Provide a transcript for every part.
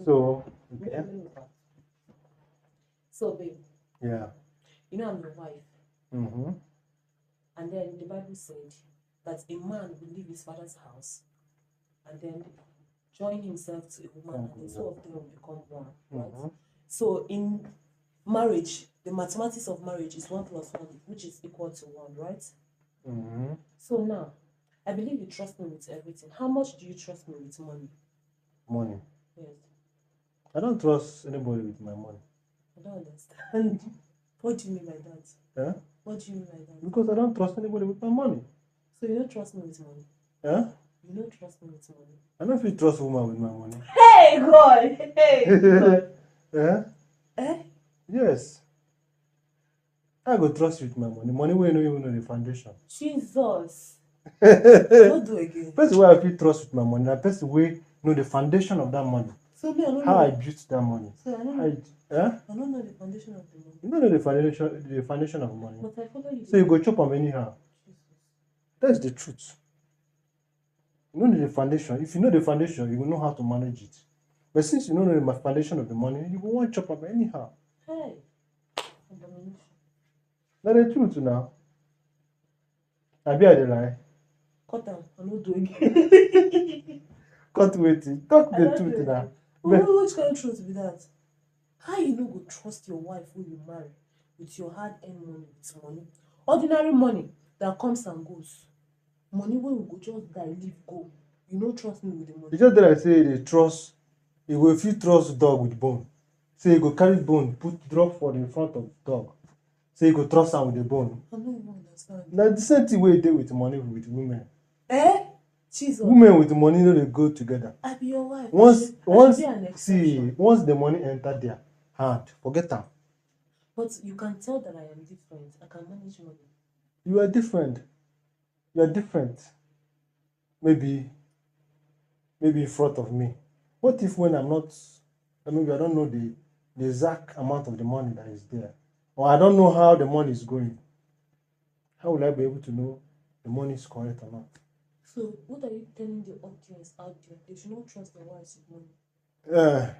So, okay. So, babe. Yeah. You know I'm your wife. Mm-hmm. And then the Bible said that a man will leave his father's house and then join himself to a woman, and the two of them will become one. Right? Mm-hmm. So in marriage, the mathematics of marriage is 1 + 1, which is equal to 1, right? Mm-hmm. So now, I believe you trust me with everything. How much do you trust me with money? Money. Yes. I don't trust anybody with my money. I don't understand. What do you mean by that? Yeah? What do you mean by that? Because I don't trust anybody with my money. So you don't trust me with money? Yeah? You don't trust me with money? I don't feel trust woman with my money. Hey God! Hey God! Yeah? Eh? Yes. I go trust you with my money. Money where you don't even know the foundation. Jesus! Don't do again. Person where I feel trust with my money, that person where know the foundation of that money. So me, I don't how know. I built that money. So I don't How know. it, eh? I don't know the foundation of the money. You don't know the foundation of money. But I follow you. So you go chop them anyhow. Jesus. That's the truth. You don't know the foundation. If you know the foundation, you will know how to manage it. But since you don't know the foundation of the money, you will want to chop them anyhow. Hey. Abomination. That's the truth now. I be the lie. Cut down. I don't do again. Cut waiting. Talk the truth now. Which kind of truth be that? How you no go trust your wife who you marry with your hard-earned money, with money? Ordinary money that comes and goes. Money wey we go just die, leave go. You no trust me with the money. You just that I say they trust. You go fit trust dog with bone. Say you go carry bone, drop for the front of dog. Say you go trust am with the bone. I no even understand. Na the same thing wey e dey with money with women. Eh? Jesus. Women with money no dey go together. I be your wife. Once be an see exception. once the money enter their hand, forget am. But you can tell that I am different. I can manage money. You are different. You are different. Maybe in front of me. What if when I'm not, maybe I don't know the exact amount of the money that is there, or I don't know how the money is going? How will I be able to know the money is correct or not? So what are you telling the audience out there? They should not trust their wives with money.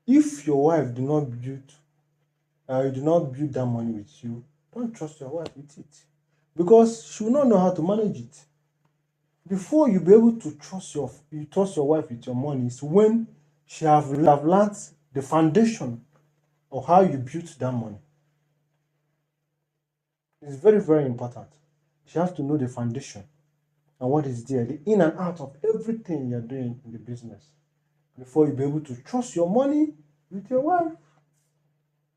If your wife do not build that money with you, don't trust your wife with it, because she will not know how to manage it. Before you be able to trust your wife with your money is when she have learned the foundation of how you built that money. It's very, very important. She has to know the foundation and what is there, the in and out of everything you're doing in the business, before you be able to trust your money with your wife.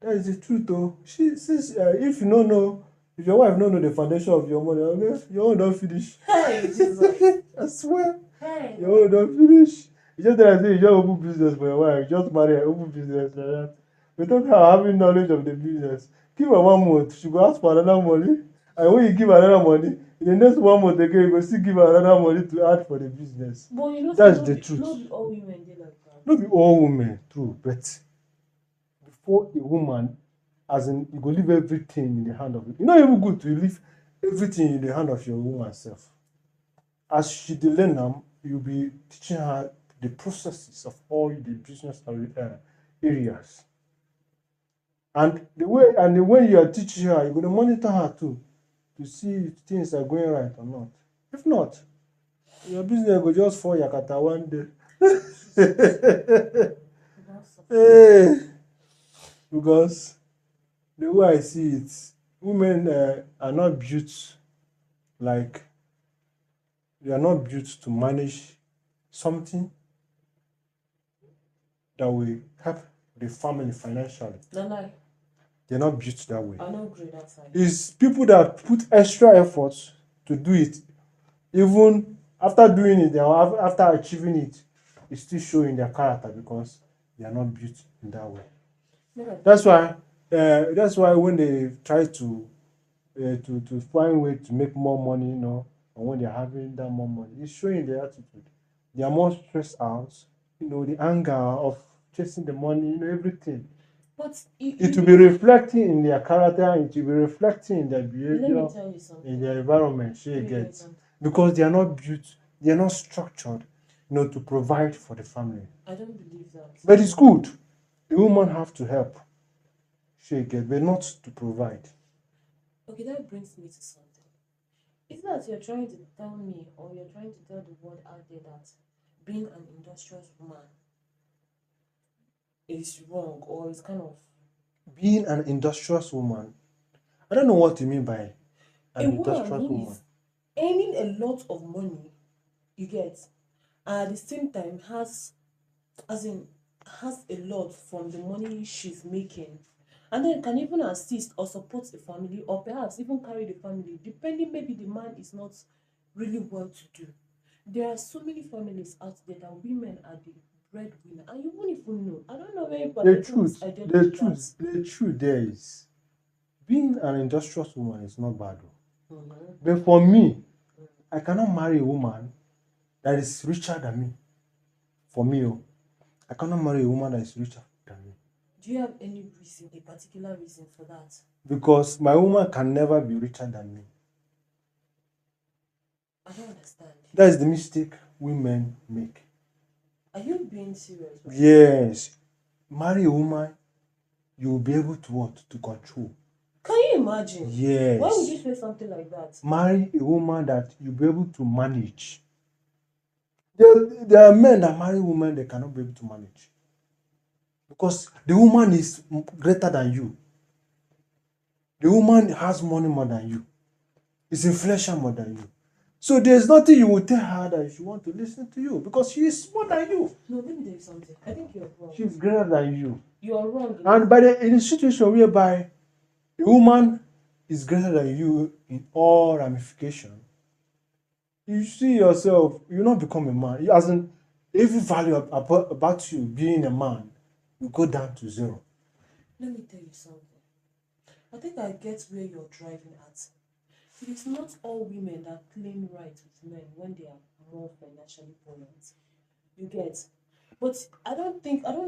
That is the truth, though. If you don't know, if your wife don't know the foundation of your money, okay, your own don't finish. Hey, Jesus. I swear. Hey. Your own don't finish. You just that I say you just open business for your wife. You just marry and open business like that. Without her having knowledge of the business. Give her 1 month, she go ask for another money. And when you give her another money, in the next 1 month again, you go still give her another money to add for the business. But you know, that's the truth. Not all women dey like that. Not be all women, true, but before a woman, as in, you go leave everything in the hand of it. It's not even good to leave everything in the hand of your woman self. As she dey learn am, you'll be teaching her the processes of all the business areas. And the way you are teaching her, you're going to monitor her too, to see if things are going right or not. If not, your business will just fall yakata one day. Hey, because the way I see it, women are not built like, they are not built to manage something that will help the family financially. No. They're not built that way. I don't agree that side. It's people that put extra effort to do it, even after doing it, after achieving it, it's still showing their character, because they are not built in that way. That's why when they try to find way to make more money, and when they're having that more money, it's showing their attitude. They are more stressed out, the anger of chasing the money, everything. But it will be reflecting in their character, it will be reflecting in their behavior, let me tell you something. in their environment, because they are not built, they are not structured to provide for the family. I don't believe that. But it's good. The woman have to help. She get, but not to provide. Okay, that brings me to something. Is that you're trying to tell me, or you're trying to tell the world out there that being an industrious woman is wrong, or is kind of Being an industrious woman, I don't know what you mean by a an woman industrious who woman. is earning a lot of money, you get, and at the same time as in has a lot from the money she's making, and then can even assist or support the family, or perhaps even carry the family, depending, maybe the man is not really well to do. There are so many families out there that women are the breadwinner, and you won't even know. I don't know where you The are getting this truth, ideology that. the truth there is, being an industrious woman is not bad. Mhm. But for me, I cannot marry a woman that is richer than me. For me, I cannot marry a woman that is richer than me. Do you have any reason, a particular reason for that? Because my woman can never be richer than me. I don't understand. That is the mistake women make. Are you being serious? Yes. Marry a woman you will be able to what? To control. Can you imagine? Yes. Why would you say something like that? Marry a woman that you'll be able to manage. There are men that marry women they cannot be able to manage. Because the woman is greater than you. The woman has money more than you. Is influential more than you. So there's nothing you will tell her that she want to listen to you because she is more than you. No, let me tell you something. I think you're wrong. She's greater than you. You're wrong. And in a situation whereby a woman is greater than you in all ramifications, you see yourself, you not become a man. As in, every value about you being a man will go down to zero. Let me tell you something. I think I get where you're driving at. It is not all women that claim rights with men when they are more financially buoyant. You get? But I don't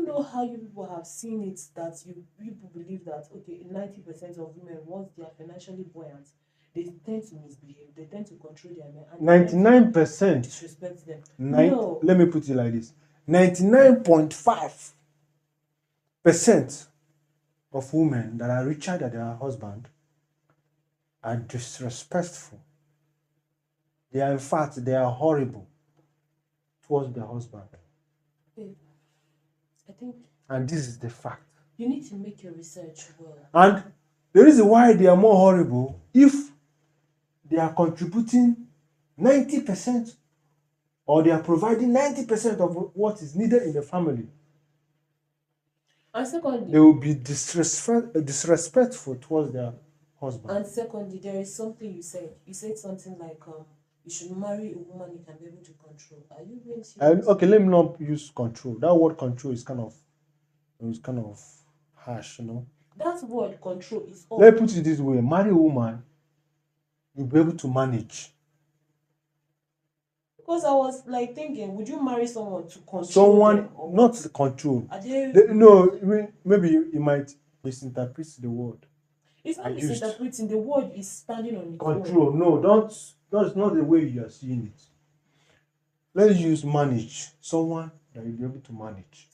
know how you people have seen it that you people believe that, okay, 90% of women, once they are financially buoyant, they tend to misbehave, they tend to control their men, and they tend to 99%. disrespect them. No. Let me put it like this. 99.5% of women that are richer than their husband are disrespectful. They are, in fact, they are horrible towards their husband. Babe, I think And this is the fact. you need to make your research well. And the reason why they are more horrible, if they are contributing 90% or they are providing 90% of what is needed in the family, and secondly, they will be disrespectful towards their husband. And secondly, there is something you said. You said something like, you should marry a woman you can be able to control. Are you being serious? Okay, let me not use control. That word control is kind of harsh, That word control is all. Let me put it this way: marry a woman, you'll be able to manage. Because I was like thinking, would you marry someone to control Someone, them, or not what? control. Are they, No, maybe you might misinterpret the word. it's not misinterpreting. The word is standing on its own. Control. No, that's not the way you are seeing it. Let's use manage. Someone that you'll be able to manage.